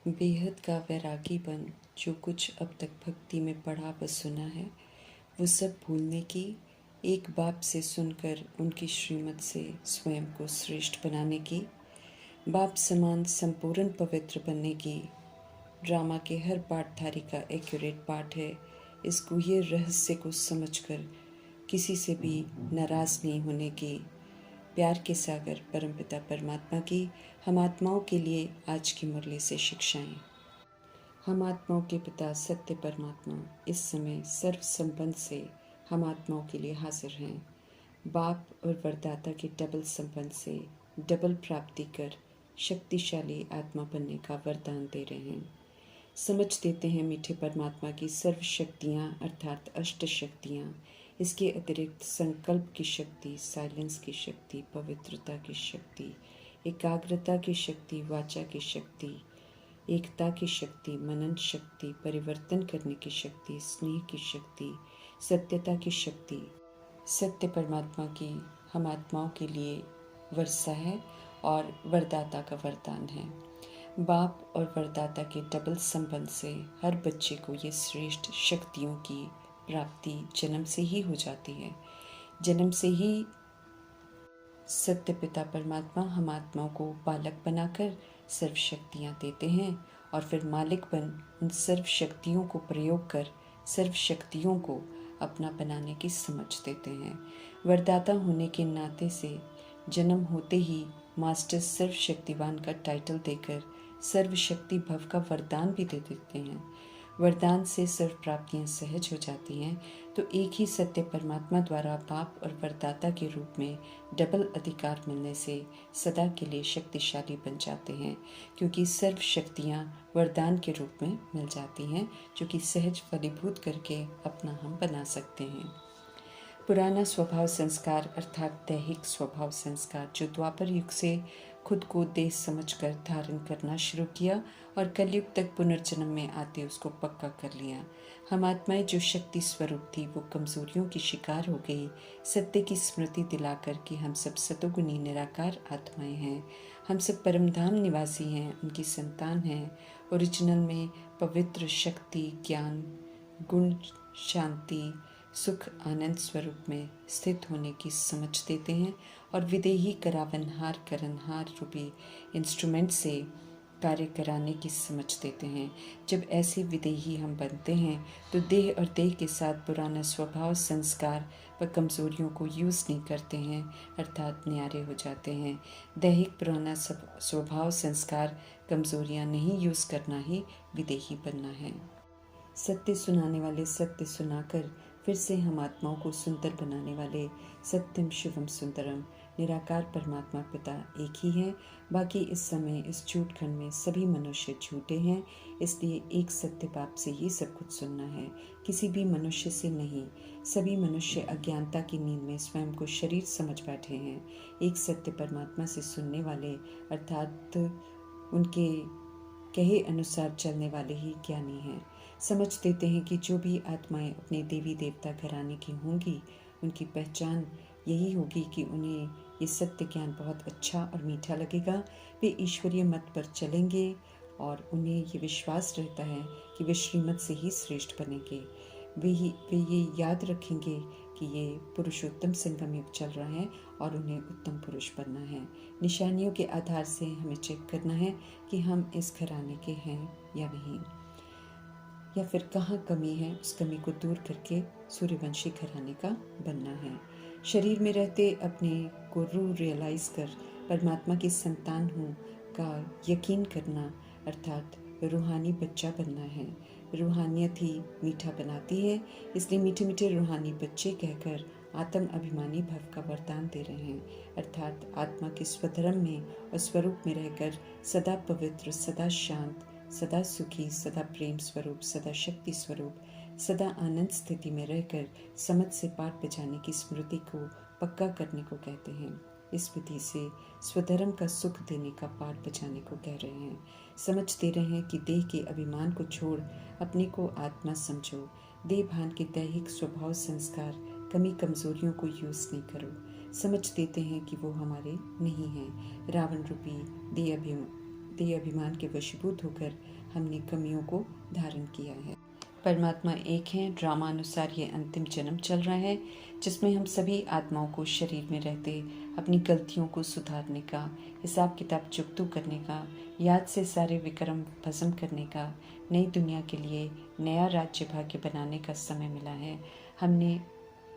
बेहद का वैरागीपन जो कुछ अब तक भक्ति में पढ़ा व सुना है, वो सब भूलने की, एक बाप से सुनकर उनकी श्रीमत से स्वयं को श्रेष्ठ बनाने की, बाप समान संपूर्ण पवित्र बनने की। ड्रामा के हर पाठधारी का एक्यूरेट पाठ है। इस गुह्य रहस्य को समझकर किसी से भी नाराज नहीं होने की। प्यार के सागर परमपिता परमात्मा की हम आत्माओं के लिए आज की मुरली से शिक्षाएं। हम आत्माओं के पिता सत्य परमात्मा इस समय सर्व संबंध से हम आत्माओं के लिए हाजिर हैं। बाप और वरदाता के डबल संबंध से डबल प्राप्ति कर शक्तिशाली आत्मा बनने का वरदान दे रहे हैं। समझ देते हैं मीठे परमात्मा की सर्व शक्तियाँ अर्थात अष्ट शक्तियाँ, इसके अतिरिक्त संकल्प की शक्ति, साइलेंस की शक्ति, पवित्रता की शक्ति, एकाग्रता की शक्ति, वाचा की शक्ति, एकता की शक्ति, मनन शक्ति, परिवर्तन करने की शक्ति, स्नेह की शक्ति, सत्यता की शक्ति, सत्य परमात्मा की हम आत्माओं के लिए वर्षा है और वरदाता का वरदान है। बाप और वरदाता के डबल संबंध से हर बच्चे को ये श्रेष्ठ शक्तियों की प्राप्ति जन्म से ही हो जाती है। जन्म से ही सत्य पिता परमात्मा हम आत्माओं को बालक बनाकर सर्व शक्तियाँ देते हैं और फिर मालिक बन उन सर्व शक्तियों को प्रयोग कर सर्व शक्तियों को अपना बनाने की समझ देते हैं। वरदाता होने के नाते से जन्म होते ही मास्टर सर्व शक्तिवान का टाइटल देकर सर्व शक्ति भव का वरदान भी दे देते हैं। वरदान से सर्व प्राप्तियाँ सहज हो जाती हैं, तो एक ही सत्य परमात्मा द्वारा बाप और वरदाता के रूप में डबल अधिकार मिलने से सदा के लिए शक्तिशाली बन जाते हैं, क्योंकि सर्व शक्तियाँ वरदान के रूप में मिल जाती हैं, जो कि सहज फलीभूत करके अपना हम बना सकते हैं। पुराना स्वभाव संस्कार अर्थात दैहिक स्वभाव संस्कार जो द्वापर युग से खुद को देह समझकर धारण करना शुरू किया और कलयुग तक पुनर्जन्म में आते उसको पक्का कर लिया। हम आत्माएं जो शक्ति स्वरूप थी वो कमजोरियों की शिकार हो गई। सत्य की स्मृति दिलाकर कि हम सब सतोगुणी निराकार आत्माएं हैं, हम सब परमधाम निवासी हैं, उनकी संतान हैं। ओरिजिनल में पवित्र शक्ति, ज्ञान, गुण, शांति, सुख, आनंद स्वरूप में स्थित होने की समझ देते हैं और विदेही करावनहार करनहार रूपी इंस्ट्रूमेंट से कार्य कराने की समझ देते हैं। जब ऐसे विदेही हम बनते हैं तो देह और देह के साथ पुराना स्वभाव संस्कार व कमजोरियों को यूज़ नहीं करते हैं, अर्थात न्यारे हो जाते हैं। दैहिक पुराना स्वभाव संस्कार कमजोरियां नहीं यूज़ करना ही विदेही बनना है। सत्य सुनाने वाले सत्य सुनाकर फिर से हम आत्माओं को सुंदर बनाने वाले सत्यम शिवम सुंदरम निराकार परमात्मा पिता एक ही हैं। बाकी इस समय इस झूठ खंड में सभी मनुष्य झूठे हैं, इसलिए एक सत्य बाप से ही सब कुछ सुनना है, किसी भी मनुष्य से नहीं। सभी मनुष्य अज्ञानता की नींद में स्वयं को शरीर समझ बैठे हैं। एक सत्य परमात्मा से सुनने वाले अर्थात उनके कहे अनुसार चलने वाले ही ज्ञानी हैं। समझ देते हैं कि जो भी आत्माएं अपने देवी देवता घराने की होंगी उनकी पहचान यही होगी कि उन्हें ये सत्य ज्ञान बहुत अच्छा और मीठा लगेगा। वे ईश्वरीय मत पर चलेंगे और उन्हें ये विश्वास रहता है कि वे श्रीमत से ही श्रेष्ठ बनेंगे। वे ये याद रखेंगे कि ये पुरुषोत्तम संगम युग चल रहा है और उन्हें उत्तम पुरुष बनना है। निशानियों के आधार से हमें चेक करना है कि हम इस घराने के हैं या नहीं, या फिर कहाँ कमी है, उस कमी को दूर करके सूर्यवंशी घराने का बनना है। शरीर में रहते अपने को रियलाइज कर परमात्मा की संतान हूँ का यकीन करना अर्थात रूहानी बच्चा बनना है। रूहानियत ही मीठा बनाती है, इसलिए मीठे मीठे रूहानी बच्चे कहकर आत्म अभिमानी भव का वरदान दे रहे हैं, अर्थात आत्मा के स्वधर्म में और स्वरूप में रहकर सदा पवित्र, सदा शांत, सदा सुखी, सदा प्रेम स्वरूप, सदा शक्ति स्वरूप, सदा आनंद स्थिति में रहकर समझ से पाठ बजाने की स्मृति को पक्का करने को कहते हैं। इस विधि से स्वधर्म का सुख देने का पाठ बजाने को कह रहे हैं। समझ दे रहे हैं कि देह के अभिमान को छोड़ अपने को आत्मा समझो। देह भान के दैहिक स्वभाव संस्कार कमी कमजोरियों को यूज नहीं करो। समझ देते हैं कि वो हमारे नहीं हैं। रावण रूपी देह अभिमान के वशीभूत होकर हमने कमियों को धारण किया है। परमात्मा एक है। ड्रामा अनुसार ये अंतिम जन्म चल रहा है, जिसमें हम सभी आत्माओं को शरीर में रहते अपनी गलतियों को सुधारने का, हिसाब किताब चुकतू करने का, याद से सारे विक्रम भस्म करने का, नई दुनिया के लिए नया राज्य भाग्य बनाने का समय मिला है। हमने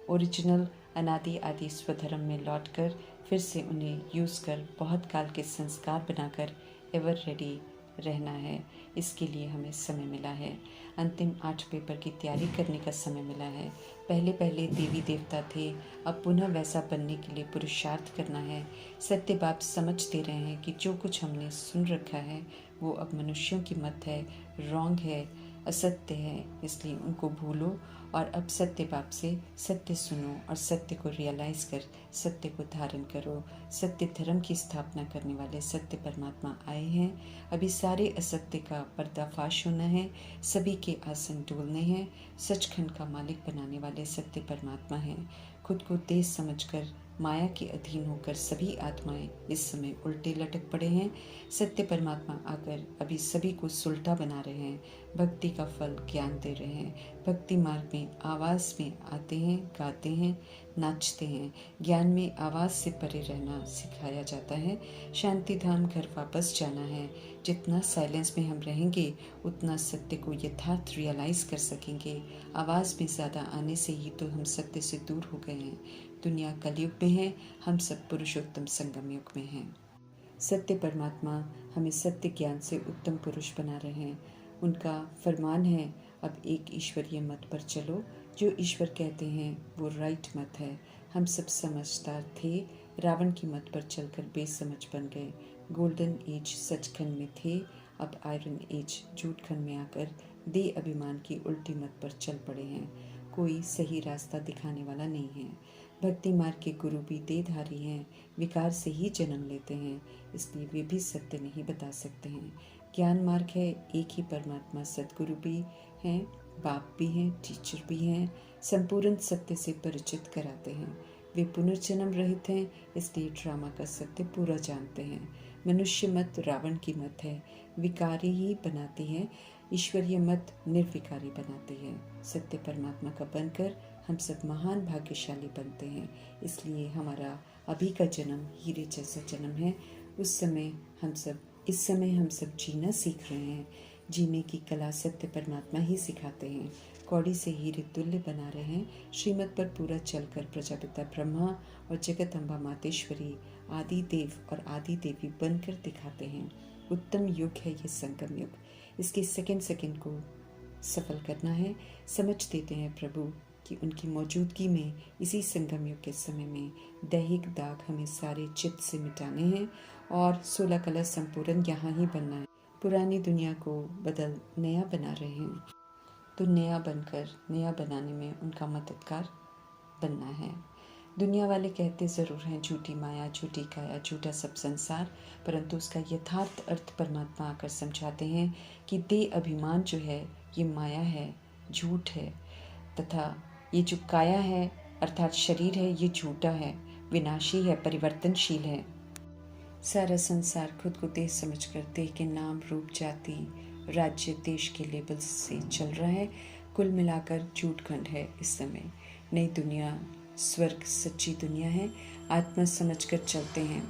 ओरिजिनल अनादि आदि स्वधर्म में लौटकर फिर से उन्हें यूज़ कर बहुत काल के संस्कार बनाकर एवर रेडी रहना है। इसके लिए हमें समय मिला है। अंतिम 8 पेपर की तैयारी करने का समय मिला है। पहले पहले देवी देवता थे, अब पुनः वैसा बनने के लिए पुरुषार्थ करना है। सत्य बाप समझ दे रहे हैं कि जो कुछ हमने सुन रखा है वो अब मनुष्यों की मत है, रॉन्ग है, असत्य है, इसलिए उनको भूलो और अब सत्य बाप से सत्य सुनो और सत्य को रियलाइज़ कर सत्य को धारण करो। सत्य धर्म की स्थापना करने वाले सत्य परमात्मा आए हैं। अभी सारे असत्य का पर्दाफाश होना है, सभी के आसन डोलने हैं। सचखंड का मालिक बनाने वाले सत्य परमात्मा हैं। खुद को तेज समझकर माया के अधीन होकर सभी आत्माएं इस समय उल्टे लटक पड़े हैं। सत्य परमात्मा आकर अभी सभी को सुलटा बना रहे हैं। भक्ति का फल ज्ञान दे रहे हैं। भक्ति मार्ग में आवाज़ में आते हैं, गाते हैं, नाचते हैं। ज्ञान में आवाज़ से परे रहना सिखाया जाता है। शांति धाम घर वापस जाना है। जितना साइलेंस में हम रहेंगे उतना सत्य को यथार्थ रियलाइज़ कर सकेंगे। आवाज़ में ज़्यादा आने से ही तो हम सत्य से दूर हो गए हैं। दुनिया कलयुग में है, हम सब पुरुषोत्तम संगम युग में हैं। सत्य परमात्मा हमें सत्य ज्ञान से उत्तम पुरुष बना रहे हैं। उनका फरमान है, अब एक ईश्वरीय मत पर चलो। जो ईश्वर कहते हैं वो राइट मत है। हम सब समझदार थे, रावण की मत पर चलकर बेसमझ बन गए। गोल्डन एज सचखंड में थे, अब आयरन एज झूठखंड में आकर दे अभिमान की उल्टी मत पर चल पड़े हैं। कोई सही रास्ता दिखाने वाला नहीं है। भक्ति मार्ग के गुरु भी देहधारी हैं, विकार से ही जन्म लेते हैं, इसलिए वे भी सत्य नहीं बता सकते हैं। ज्ञान मार्ग है, एक ही परमात्मा सद्गुरु भी हैं, बाप भी हैं, टीचर भी हैं, संपूर्ण सत्य से परिचित कराते हैं। वे पुनर्जन्म रहित हैं, इसलिए ड्रामा का सत्य पूरा जानते हैं। मनुष्य मत रावण की मत है, विकारी ही बनाती है। ईश्वरीय मत निर्विकारी बनाती है। सत्य परमात्मा का बनकर हम सब महान भाग्यशाली बनते हैं। इसलिए हमारा अभी का जन्म हीरे जैसा जन्म है। इस समय हम सब जीना सीख रहे हैं। जीने की कला सत्य परमात्मा ही सिखाते हैं। कौड़ी से हीरे तुल्य बना रहे हैं। श्रीमत पर पूरा चलकर प्रजापिता ब्रह्मा और जगत अम्बा मातेश्वरी आदि देव और आदि देवी बनकर दिखाते हैं। उत्तम युग है ये संगम युग। इसके सेकंड सेकंड को सफल करना है। समझ देते हैं प्रभु कि उनकी मौजूदगी में इसी संगम युग के समय में दैहिक दाग हमें सारे चित्त से मिटाने हैं और 16 कलश संपूर्ण यहाँ ही बनना है। पुरानी दुनिया को बदल नया बना रहे हैं, तो नया बनकर नया बनाने में उनका मददगार बनना है। दुनिया वाले कहते ज़रूर हैं झूठी माया, झूठी काया, झूठा सब संसार, परंतु उसका यथार्थ अर्थ परमात्मा आकर समझाते हैं कि देह अभिमान जो है ये माया है, झूठ है, तथा ये जो काया है अर्थात शरीर है ये झूठा है, विनाशी है, परिवर्तनशील है। सारा संसार खुद को देह समझकर देह के नाम, रूप, जाति, राज्य, देश के लेबल से चल रहा है। कुल मिलाकर झूठखंड है इस समय। नई दुनिया स्वर्ग सच्ची दुनिया है। आत्मा समझकर चलते हैं,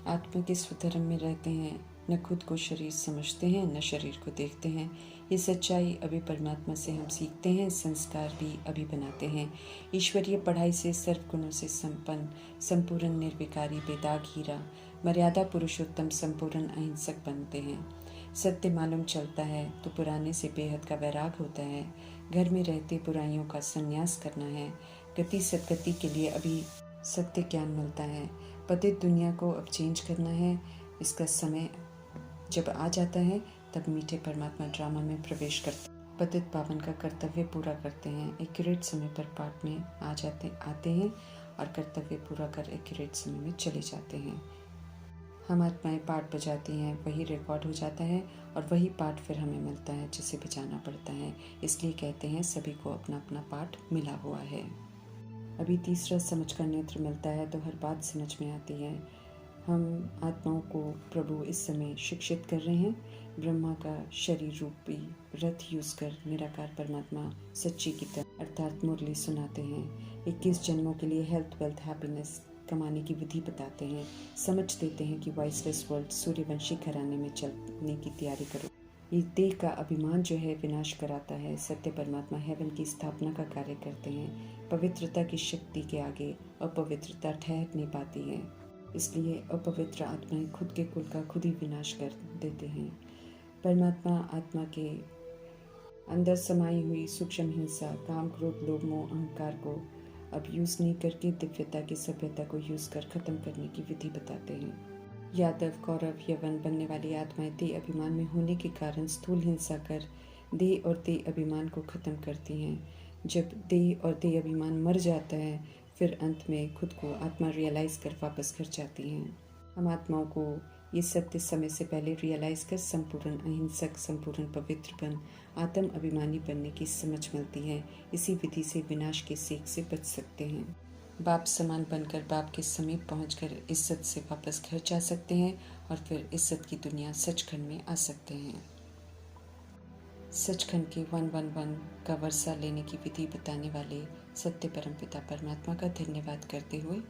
आत्मा के स्वधर्म में रहते हैं, न खुद को शरीर समझते हैं न शरीर को देखते हैं। ये सच्चाई अभी परमात्मा से हम सीखते हैं, संस्कार भी अभी बनाते हैं। ईश्वरीय पढ़ाई से सर्वगुणों से संपन्न, संपूर्ण निर्विकारी, बेदाग हीरा, मर्यादा पुरुषोत्तम, संपूर्ण अहिंसक बनते हैं। सत्य मालूम चलता है तो पुराने से बेहद का वैराग होता है। घर में रहते बुराइयों का संन्यास करना है। गति सदगति के लिए अभी सत्य ज्ञान मिलता है। पतित दुनिया को अब चेंज करना है। इसका समय जब आ जाता है तब मीठे परमात्मा ड्रामा में प्रवेश करते हैं। पतित पावन का कर्तव्य पूरा करते हैं। एक्यूरेट समय पर पाठ में आते हैं और कर्तव्य पूरा कर एक्यूरेट समय में चले जाते हैं। हम आत्माएं पाठ बजाती हैं, वही रिकॉर्ड हो जाता है और वही पाठ फिर हमें मिलता है जिसे बजाना पड़ता है। इसलिए कहते हैं सभी को अपना अपना पाठ मिला हुआ है। अभी तीसरा समझ का नेत्र मिलता है तो हर बात समझ में आती है। हम आत्माओं को प्रभु इस समय शिक्षित कर रहे हैं। ब्रह्मा का शरीर रूपी रथ यूज़ कर निराकार परमात्मा सच्ची की तरह अर्थात मुरली सुनाते हैं। 21 जन्मों के लिए हेल्थ, वेल्थ, हैप्पीनेस कमाने की विधि बताते हैं। समझ देते हैं कि वॉइसलेस वर्ल्ड सूर्यवंशी घराने में चलने की तैयारी करो। ये देह का अभिमान जो है विनाश कराता है। सत्य परमात्मा हेवन की स्थापना का कार्य करते हैं। पवित्रता की शक्ति के आगे अपवित्रता ठहर नहीं पाती है, इसलिए अपवित्र आत्माएं खुद के कुल का खुद ही विनाश कर देते हैं। परमात्मा आत्मा के अंदर समाई हुई सूक्ष्म हिंसा, काम, क्रोध, लोभ, मोह, अहंकार को अब यूज़ नहीं करके दिव्यता की सभ्यता को यूज़ कर ख़त्म करने की विधि बताते हैं। यादव, कौरव, यवन बनने वाली आत्माएं देह अभिमान में होने के कारण स्थूल हिंसा कर देह और देह अभिमान को ख़त्म करती हैं। जब देह और देह अभिमान मर जाता है, फिर अंत में खुद को आत्मा रियलाइज़ कर वापस घर जाती हैं। हम आत्माओं को ये सत्य समय से पहले रियलाइज़ कर संपूर्ण अहिंसक, संपूर्ण पवित्र बन आत्म अभिमानी बनने की समझ मिलती है। इसी विधि से विनाश के सेक से बच सकते हैं। बाप समान बनकर बाप के समीप पहुंचकर इज्जत से वापस घर जा सकते हैं और फिर इज्जत की दुनिया सचखंड में आ सकते हैं। सचखंड के 111 का वर्षा लेने की विधि बताने वाले सत्य परमपिता परमात्मा का धन्यवाद करते हुए